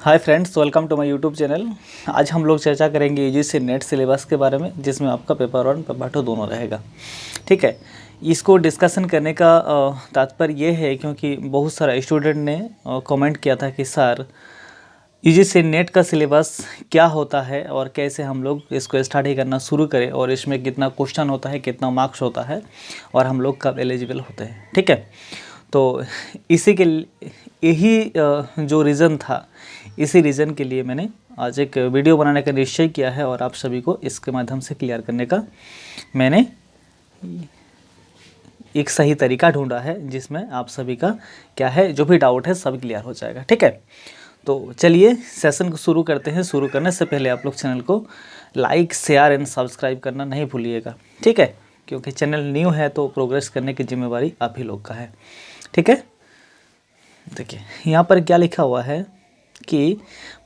Hi friends, welcome to my YouTube channel. आज हम लोग चर्चा करेंगे यूजीसी नेट सिलेबस के बारे में, जिसमें आपका पेपर 1 पेपर 2 दोनों रहेगा। ठीक है, इसको डिस्कशन करने का तात्पर्य ये है क्योंकि बहुत सारा स्टूडेंट ने कमेंट किया था कि सर यूजीसी नेट का सिलेबस क्या होता है और कैसे हम लोग इसको स्टडी करना शुरू करें और इसमें कितना क्वेश्चन होता है, कितना मार्क्स होता है और हम लोग कब एलिजिबल होते हैं। ठीक है, तो इसी के यही जो रीज़न था, इसी रीज़न के लिए मैंने आज एक वीडियो बनाने का निश्चय किया है और आप सभी को इसके माध्यम से क्लियर करने का मैंने एक सही तरीका ढूंढा है, जिसमें आप सभी का क्या है, जो भी डाउट है सब क्लियर हो जाएगा। ठीक है, तो चलिए सेशन को शुरू करते हैं। शुरू करने से पहले आप लोग चैनल को लाइक, शेयर एंड सब्सक्राइब करना नहीं भूलिएगा। ठीक है, क्योंकि चैनल न्यू है तो प्रोग्रेस करने की जिम्मेवारी आप ही लोग का है। ठीक है, देखिए यहाँ पर क्या लिखा हुआ है कि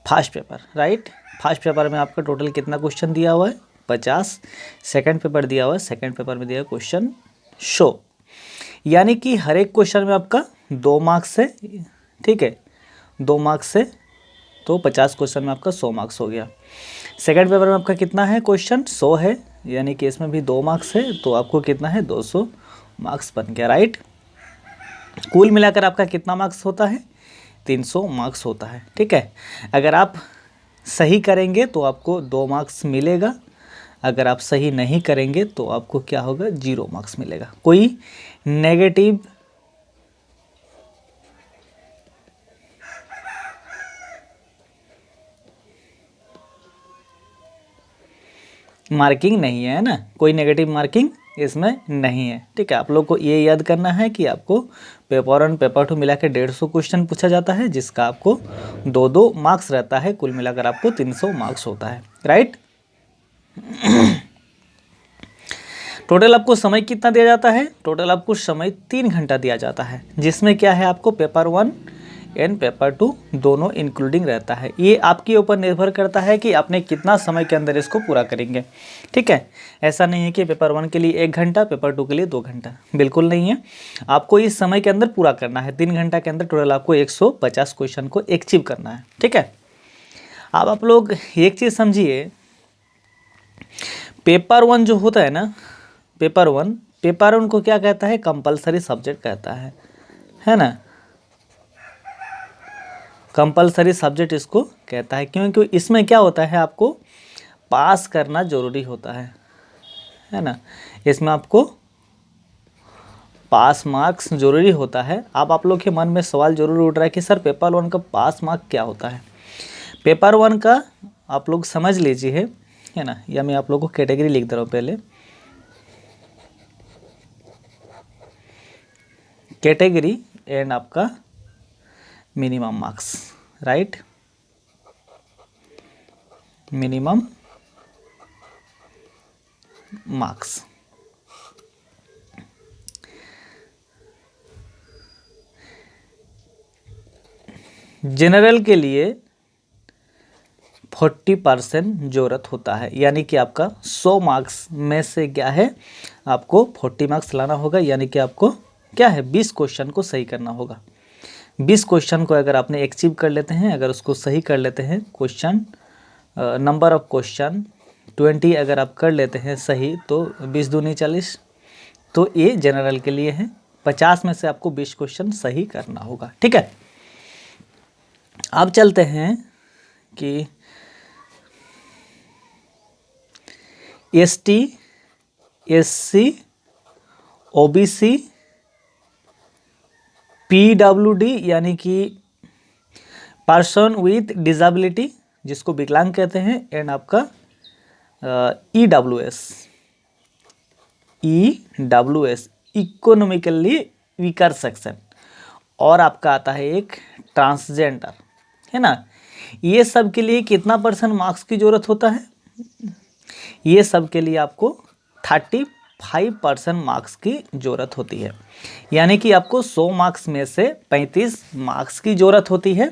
first paper, right, first paper में आपका टोटल कितना क्वेश्चन दिया हुआ है, 50। सेकंड पेपर दिया हुआ है, सेकंड पेपर में दिया है क्वेश्चन शो, यानी कि हर एक क्वेश्चन में आपका 2 मार्क्स है। ठीक है, 2 मार्क्स है तो 50 क्वेश्चन में आपका 100 मार्क्स हो गया। सेकंड पेपर में आपका कितना है, क्वेश्चन 100 है, यानी कि इसमें भी 2 मार्क्स है तो आपको कितना है, 200 मार्क्स बन गया। राइट, कुल मिलाकर आपका कितना मार्क्स होता है, 300 मार्क्स होता है। ठीक है, अगर आप सही करेंगे तो आपको 2 मार्क्स मिलेगा, अगर आप सही नहीं करेंगे तो आपको क्या होगा, 0 मार्क्स मिलेगा। कोई नेगेटिव मार्किंग नहीं है ना, कोई नेगेटिव मार्किंग इसमें नहीं है। ठीक है, आप लोग को ये याद करना है कि आपको पेपर 1 पेपर 2 मिला के 150 क्वेश्चन पूछा जाता है, जिसका आपको 2-2 मार्क्स रहता है, कुल मिलाकर आपको 300 मार्क्स होता है। राइट, टोटल आपको समय कितना दिया जाता है, टोटल आपको समय 3 घंटा दिया जाता है, जिसमें क्या है, आपको पेपर 1 एंड पेपर 2 दोनों इंक्लूडिंग रहता है। ये आपके ऊपर निर्भर करता है कि आपने कितना समय के अंदर इसको पूरा करेंगे। ठीक है, ऐसा नहीं है कि पेपर 1 के लिए 1 घंटा, पेपर 2 के लिए 2 घंटा, बिल्कुल नहीं है। आपको इस समय के अंदर पूरा करना है, 3 घंटा के अंदर टोटल आपको 150 क्वेश्चन को अचीव करना है। ठीक है, अब आप लोग एक चीज़ समझिए, पेपर 1 जो होता है ना, पेपर 1 को क्या कहता है, कंपलसरी सब्जेक्ट कहता है ना, कंपलसरी सब्जेक्ट इसको कहता है, क्योंकि इसमें क्या होता है, आपको पास करना जरूरी होता है ना, इसमें आपको पास मार्क्स जरूरी होता है। अब आप लोग के मन में सवाल जरूर उठ रहा है कि सर पेपर 1 का पास मार्क क्या होता है। पेपर 1 का आप लोग समझ लीजिए, है ना, या मैं आप लोग को कैटेगरी लिख दे रहा हूँ पहले, कैटेगरी एंड आपका minimum marks. Right, minimum marks. General के लिए 40% ज़रूरत होता है, यानी कि आपका 100 मार्क्स में से क्या है, आपको 40 मार्क्स लाना होगा, यानी कि आपको क्या है, 20 क्वेश्चन को सही करना होगा। 20 क्वेश्चन को अगर आपने अचीव कर लेते हैं, अगर उसको सही कर लेते हैं, क्वेश्चन नंबर ऑफ क्वेश्चन 20 अगर आप कर लेते हैं सही, तो 20 दूनी 40, तो ये जनरल के लिए है। 50 में से आपको 20 क्वेश्चन सही करना होगा। ठीक है, अब चलते हैं कि ST, SC, OBC, PWD यानी कि पर्सन विथ डिसेबिलिटी, जिसको विकलांग कहते हैं, एंड आपका EWS, इकोनॉमिकली वीकर सेक्शन, और आपका आता है एक ट्रांसजेंडर, है ना। ये सब के लिए कितना % मार्क्स की ज़रूरत होता है, ये सब के लिए आपको 35% मार्क्स की ज़रूरत होती है, यानी कि आपको 100 मार्क्स में से 35 मार्क्स की ज़रूरत होती है।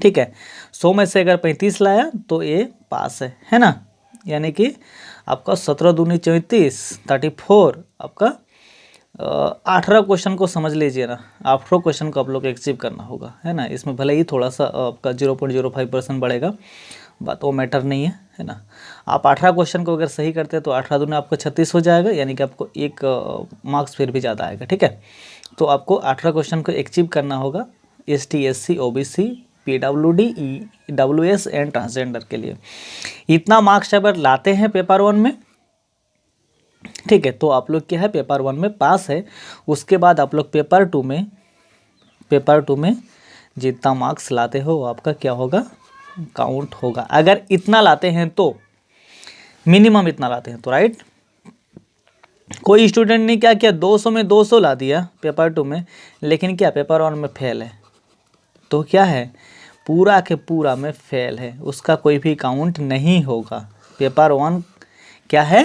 ठीक है, 100 में से अगर 35 लाया तो ये पास है ना, यानी कि आपका 17 दूनी 34, 34 आपका 18 क्वेश्चन को समझ लीजिए ना, 18 क्वेश्चन को आप लोग अचीव करना होगा, है ना। इसमें भले ही थोड़ा सा आपका 0.05% बढ़ेगा, बात वो मैटर नहीं है ना। आप 18 क्वेश्चन को अगर सही करते हैं तो 18 दूनी आपको 36 हो जाएगा, यानी कि आपको एक मार्क्स फिर भी ज़्यादा आएगा, ठीक है। तो आपको 18 क्वेश्चन को अचीव करना होगा ST SC OBC PWD EWS and transgender के लिए। इतना मार्क्स अगर लाते हैं पेपर 1 में, ठीक है, तो आप लोग क्या है पेपर 1 में पास है। उसके बाद आप लोग पेपर 2 में जितना मार्क्स लाते हो वो आपका क्या होगा, काउंट होगा। अगर इतना लाते हैं तो, मिनिमम इतना लाते हैं तो, राइट। कोई स्टूडेंट ने क्या किया, 200 में 200 ला दिया पेपर 2 में, लेकिन क्या पेपर 1 में फेल है, तो क्या है पूरा के पूरा में फेल है, उसका कोई भी काउंट नहीं होगा। पेपर 1 क्या है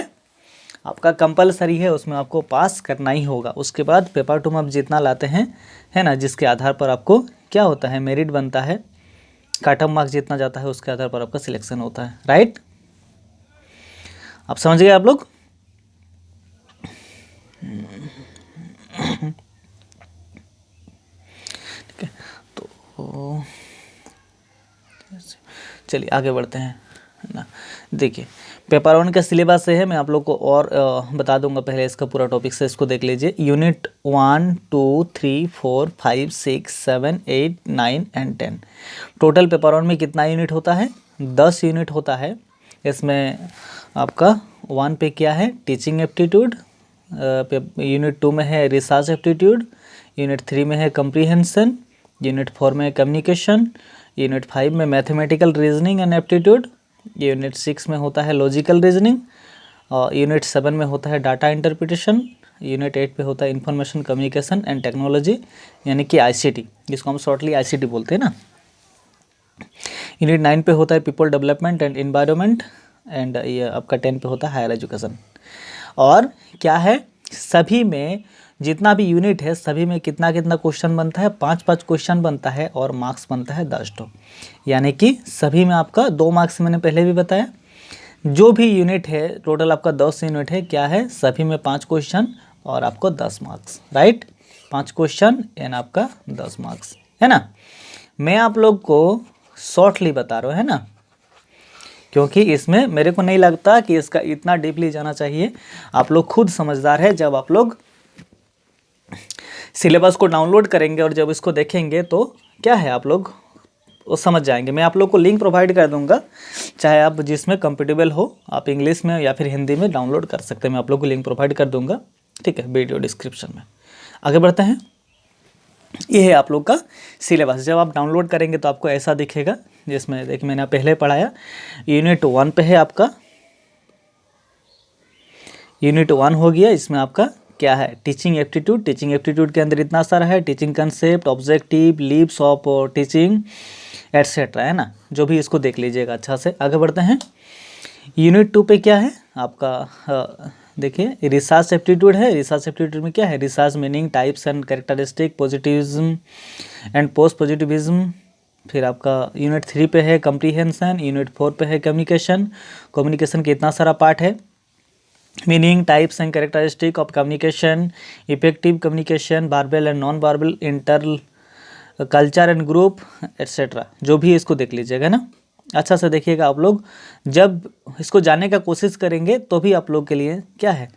आपका कंपलसरी है, उसमें आपको पास करना ही होगा। उसके बाद पेपर 2 में आप जितना लाते हैं, है ना, जिसके आधार पर आपको क्या होता है, मेरिट बनता है, कट ऑफ मार्क्स जितना जाता है उसके आधार पर आपका सिलेक्शन होता है, राइट। आप समझ गए आप लोग। ठीक है, तो चलिए आगे बढ़ते हैं, है ना। देखिए पेपर 1 का सिलेबस से है, मैं आप लोग को और बता दूंगा, पहले इसका पूरा टॉपिक से इसको देख लीजिए। Unit 1 2 3 4 5 6 7 8 9 and 10। टोटल पेपर 1 में कितना यूनिट होता है, 10 यूनिट होता है। इसमें आपका 1 पे क्या है, टीचिंग एप्टीट्यूड, यूनिट 2 में है रिसर्च एप्टीट्यूड, यूनिट 3 में है कम्प्रीहेंशन, यूनिट 4 में है कम्युनिकेशन, यूनिट 5 में mathematical reasoning and aptitude, unit 6 में होता है लॉजिकल रीजनिंग, और यूनिट 7 में होता है डाटा इंटरप्रिटेशन, यूनिट 8 पे होता है इंफॉर्मेशन कम्युनिकेशन एंड टेक्नोलॉजी, यानी कि ICT, जिसको हम शॉर्टली ICT बोलते हैं ना। यूनिट 9 पे होता है people development and environment, and ये आपका 10 पे होता है हायर एजुकेशन। और क्या है, सभी में जितना भी यूनिट है सभी में कितना कितना क्वेश्चन बनता है, 5-5 क्वेश्चन बनता है, और मार्क्स बनता है 10 तो, यानी कि सभी में आपका 2 मार्क्स, मैंने पहले भी बताया। जो भी यूनिट है टोटल आपका 10 यूनिट है, क्या है सभी में 5 क्वेश्चन और आपको 10 मार्क्स, राइट। 5 क्वेश्चन एंड आपका 10 मार्क्स, है ना। मैं आप लोग को शॉर्टली बता रहा हूँ, है ना, क्योंकि इसमें मेरे को नहीं लगता कि इसका इतना डीपली जाना चाहिए। आप लोग खुद समझदार है, जब आप लोग सिलेबस को डाउनलोड करेंगे और जब इसको देखेंगे तो क्या है आप लोग वो समझ जाएंगे। मैं आप लोग को लिंक प्रोवाइड कर दूंगा, चाहे आप जिसमें कंफर्टेबल हो, आप इंग्लिश में या फिर हिंदी में डाउनलोड कर सकते हैं, मैं आप लोग को लिंक प्रोवाइड कर दूंगा, ठीक है, वीडियो डिस्क्रिप्शन में। आगे बढ़ते हैं, ये है आप लोग का सिलेबस। जब आप डाउनलोड करेंगे तो आपको ऐसा दिखेगा, जिसमें देखिए मैंने पहले पढ़ाया। यूनिट 1 पे है आपका, यूनिट 1 हो गया, इसमें आपका क्या है टीचिंग एप्टीट्यूड। टीचिंग एप्टीट्यूड के अंदर इतना सारा है, teaching concept, objective, leaves of teaching etcetera, है ना, जो भी इसको देख लीजिएगा अच्छा से। आगे बढ़ते हैं, यूनिट 2 पे क्या है आपका, देखिए रिसर्च एप्टीट्यूड है। रिसर्च एप्टीट्यूड में क्या है, research meaning, types and characteristic, positivism and post positivism. फिर आपका यूनिट 3 पे है कम्प्रीहेंशन, यूनिट 4 पे है कम्युनिकेशन। कम्युनिकेशन के इतना सारा पार्ट है, meaning, types and characteristic of communication, effective communication, verbal and non verbal, inter culture and group etcetera, जो भी इसको देख लीजिएगा ना। अच्छा से देखिएगा आप लोग, जब इसको जानने का कोशिश करेंगे तो भी आप लोग के लिए क्या है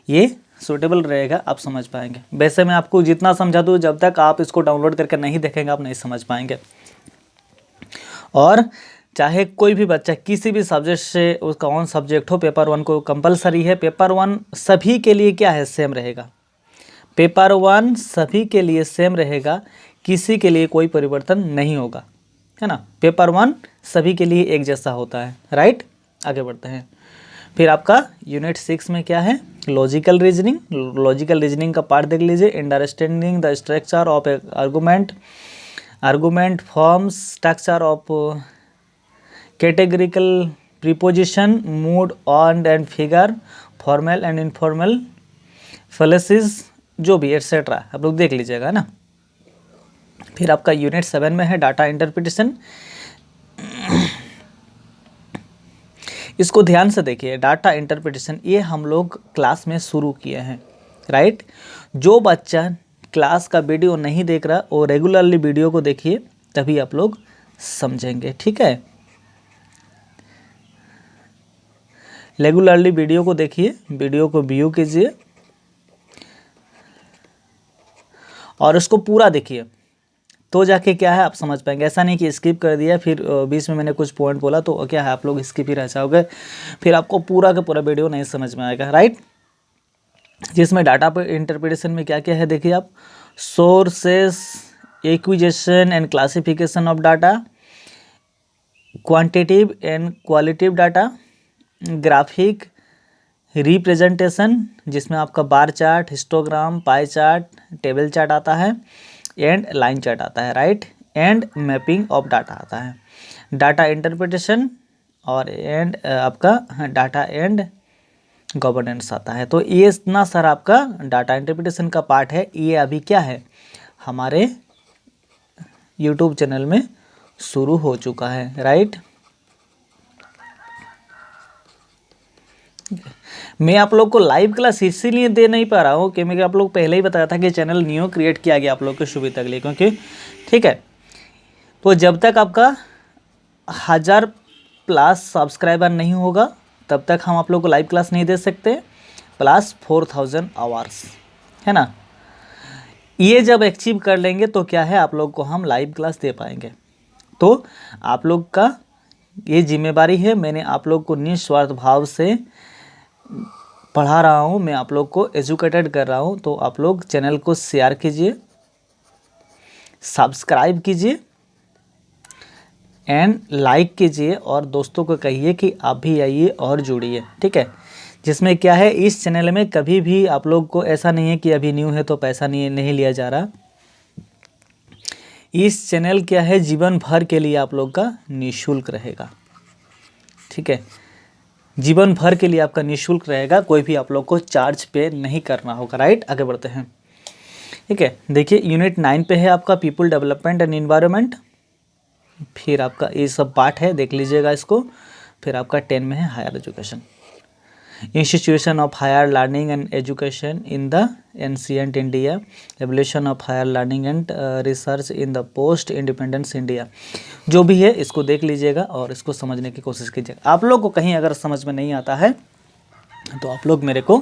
ये सूटेबल रहेगा, आप समझ पाएंगे। वैसे मैं आपको जितना समझा दूँ, जब तक आप इसको डाउनलोड करके नहीं देखेंगे आप नहीं समझ पाएंगे। और चाहे कोई भी बच्चा किसी भी सब्जेक्ट से, उसका कौन सब्जेक्ट हो, पेपर 1 को कंपलसरी है। पेपर 1 सभी के लिए क्या है सेम रहेगा, पेपर 1 सभी के लिए सेम रहेगा, किसी के लिए कोई परिवर्तन नहीं होगा, है ना। पेपर 1 सभी के लिए एक जैसा होता है, राइट। आगे बढ़ते हैं, फिर आपका यूनिट 6 में क्या है लॉजिकल रीजनिंग। लॉजिकल रीजनिंग का पार्ट देख लीजिए, understanding the structure of a argument, argument forms, structure of categorical proposition, mood on and figure, formal and informal fallacies, जो भी एटसेट्रा आप लोग देख लीजिएगा ना। फिर आपका यूनिट 7 में है डाटा इंटरप्रिटेशन। इसको ध्यान से देखिए, डाटा इंटरप्रिटेशन ये हम लोग क्लास में शुरू किए हैं, राइट। जो बच्चा क्लास का वीडियो नहीं देख रहा वो रेगुलरली वीडियो को देखिए, तभी आप लोग समझेंगे, ठीक है। रेगुलरली वीडियो को देखिए, वीडियो को व्यू कीजिए और उसको पूरा देखिए, तो जाके क्या है आप समझ पाएंगे। ऐसा नहीं कि स्किप कर दिया फिर बीच में मैंने कुछ पॉइंट बोला तो क्या है आप लोग स्किप ही रह जाओगे, फिर आपको पूरा का पूरा वीडियो नहीं समझ में आएगा, राइट। जिसमें डाटा पर इंटरप्रिटेशन में क्या क्या है देखिए आप, sources, acquisition and classification of data, quantitative and qualitative data, graphic representation जिसमें आपका bar chart, histogram, pie chart, table chart आता है एंड लाइन चार्ट आता है, right. And mapping of data आता है, डाटा इंटरप्रिटेशन और एंड आपका डाटा एंड गवर्नेंस आता है। तो ये इतना सारा आपका डाटा इंटरप्रिटेशन का पार्ट है, ये अभी क्या है हमारे यूट्यूब चैनल में शुरू हो चुका है, राइट। मैं आप लोग को लाइव क्लास इसीलिए दे नहीं पा रहा हूँ कि मैं आप लोग पहले ही बताया था कि चैनल न्यू क्रिएट किया गया आप लोग की सुविधा के लिए, क्योंकि ठीक है। तो जब तक आपका 1000+ सब्सक्राइबर नहीं होगा तब तक हम आप लोग को लाइव क्लास नहीं दे सकते, प्लस 4000 आवर्स, है ना। ये जब अचीव कर लेंगे तो क्या है आप लोग को हम लाइव क्लास दे पाएंगे। तो आप लोग का ये जिम्मेदारी है, मैंने आप लोग को निस्वार्थ भाव से पढ़ा रहा हूँ, मैं आप लोग को एजुकेटेड कर रहा हूँ। तो आप लोग चैनल को शेयर कीजिए, सब्सक्राइब कीजिए एंड लाइक कीजिए और दोस्तों को कहिए कि आप भी आइए और जुड़िए, ठीक है। जिसमें क्या है इस चैनल में कभी भी आप लोग को ऐसा नहीं है कि अभी न्यू है तो पैसा नहीं लिया जा रहा। इस चैनल क्या है जीवन भर के लिए आप लोग का निःशुल्क रहेगा, ठीक है। जीवन भर के लिए आपका निःशुल्क रहेगा, कोई भी आप लोग को चार्ज पे नहीं करना होगा, राइट। आगे बढ़ते हैं, ठीक है। देखिए यूनिट 9 पे है आपका पीपल डेवलपमेंट एंड एनवायरनमेंट, फिर आपका ये सब पार्ट है देख लीजिएगा इसको। फिर आपका 10 में है higher education, institution of higher learning and education in the ancient India, evolution of higher learning and research in the post independence India. जो भी है इसको देख लीजिएगा और इसको समझने की कोशिश कीजिएगा। आप लोग को कहीं अगर समझ में नहीं आता है तो आप लोग मेरे को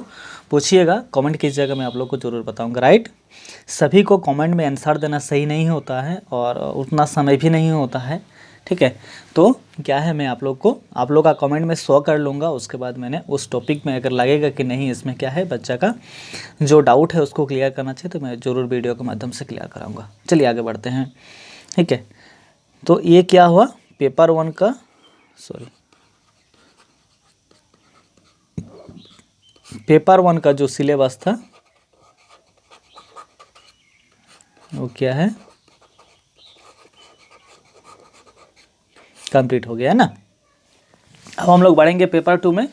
पूछिएगा, कमेंट कीजिएगा, मैं आप लोग को ज़रूर बताऊंगा, राइट। सभी को कमेंट में आंसर देना सही नहीं होता है और उतना समय भी नहीं होता है, ठीक है। तो क्या है मैं आप लोग का कमेंट में 100 कर लूँगा, उसके बाद मैंने उस टॉपिक में अगर लगेगा कि नहीं इसमें क्या है बच्चा का जो डाउट है उसको क्लियर करना चाहिए तो मैं ज़रूर वीडियो के माध्यम से क्लियर कराऊँगा। चलिए आगे बढ़ते हैं, ठीक है। तो ये क्या हुआ पेपर 1 का, पेपर 1 का जो सिलेबस था वो क्या है कंप्लीट हो गया है ना। अब हम लोग बढ़ेंगे पेपर 2 में।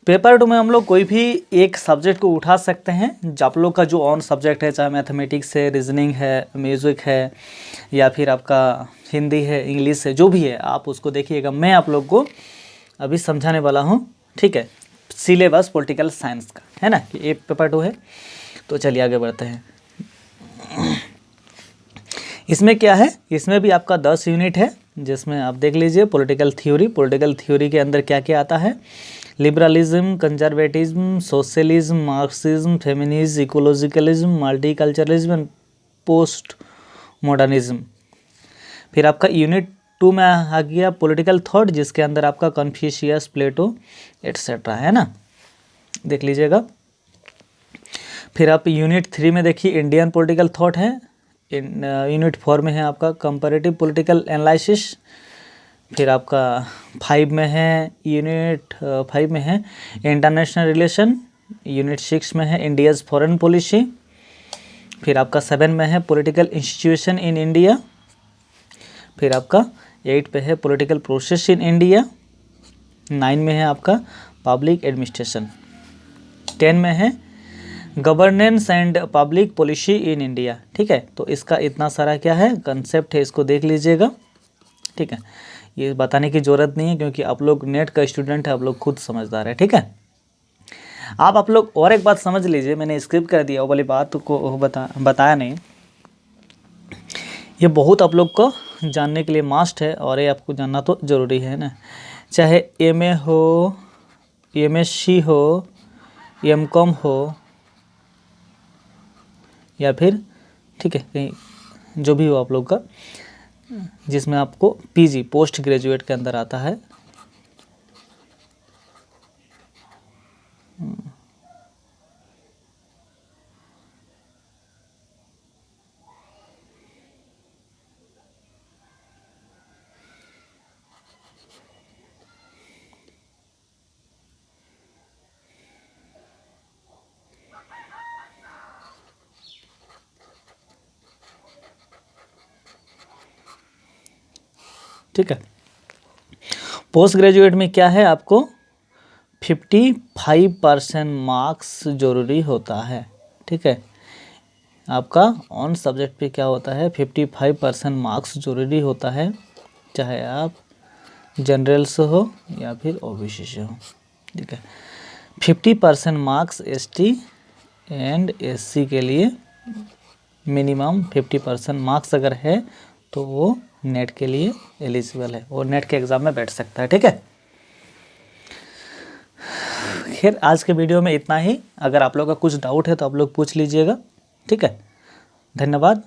पेपर 2 में हम लोग कोई भी एक सब्जेक्ट को उठा सकते हैं, जो आप लोग का जो ऑन सब्जेक्ट है, चाहे मैथमेटिक्स है, रीजनिंग है, म्यूज़िक है या फिर आपका हिंदी है, इंग्लिश है, जो भी है आप उसको देखिएगा। मैं आप लोग को अभी समझाने वाला हूँ, ठीक है। सिलेबस पॉलिटिकल साइंस का है ना, कि ये पेपर 2 है। तो चलिए आगे बढ़ते हैं। इसमें क्या है, इसमें भी आपका 10 यूनिट है, जिसमें आप देख लीजिए पॉलिटिकल थ्योरी। पॉलिटिकल थ्योरी के अंदर क्या क्या आता है, liberalism, conservatism, socialism, Marxism, feminism, ecologicalism, multiculturalism and post modernism. फिर आपका यूनिट 2 में आ गया पॉलिटिकल थॉट, जिसके अंदर आपका कन्फ्यूशियस, प्लेटो एट्सेट्रा है ना, देख लीजिएगा। फिर आप यूनिट 3 में देखिए इंडियन पॉलिटिकल थॉट है। यूनिट 4 में है आपका कंपैरेटिव पॉलिटिकल एनालिसिस। फिर आपका 5 में है, यूनिट 5 में है इंटरनेशनल रिलेशन। यूनिट 6 में है इंडियाज़ फॉरेन पॉलिसी। फिर आपका 7 में है पॉलिटिकल इंस्टीट्यूशन इन इंडिया। फिर आपका 8 पे है पॉलिटिकल प्रोसेस इन इंडिया। 9 में है आपका पब्लिक एडमिनिस्ट्रेशन। 10 में है governance and public policy in India, ठीक है। तो इसका इतना सारा क्या है कंसेप्ट है, इसको देख लीजिएगा, ठीक है। ये बताने की ज़रूरत नहीं है क्योंकि आप लोग नेट का स्टूडेंट है, आप लोग खुद समझदार है, ठीक है। आप लोग और एक बात समझ लीजिए, मैंने स्किप कर दिया वो वाली बात को बताया नहीं। ये बहुत आप लोग को जानने के लिए मस्ट है और ये आपको जानना तो ज़रूरी है ना। चाहे एमए हो, एमएससी हो, एमकॉम हो, या फिर ठीक है कहीं जो भी हो आप लोग का, जिसमें आपको पीजी पोस्ट ग्रेजुएट के अंदर आता है। ठीक है, पोस्ट ग्रेजुएट में क्या है, आपको 55% मार्क्स जरूरी होता है। ठीक है, आपका ऑन सब्जेक्ट पे क्या होता है, 55% मार्क्स जरूरी होता है, चाहे आप जनरल से हो या फिर ओबीसी से हो। ठीक है, 50% मार्क्स एसटी एंड एससी के लिए मिनिमम 50% मार्क्स अगर है तो वो नेट के लिए एलिजिबल है, वो नेट के एग्ज़ाम में बैठ सकता है। ठीक है, खैर आज के वीडियो में इतना ही। अगर आप लोग का कुछ डाउट है तो आप लोग पूछ लीजिएगा। ठीक है, धन्यवाद।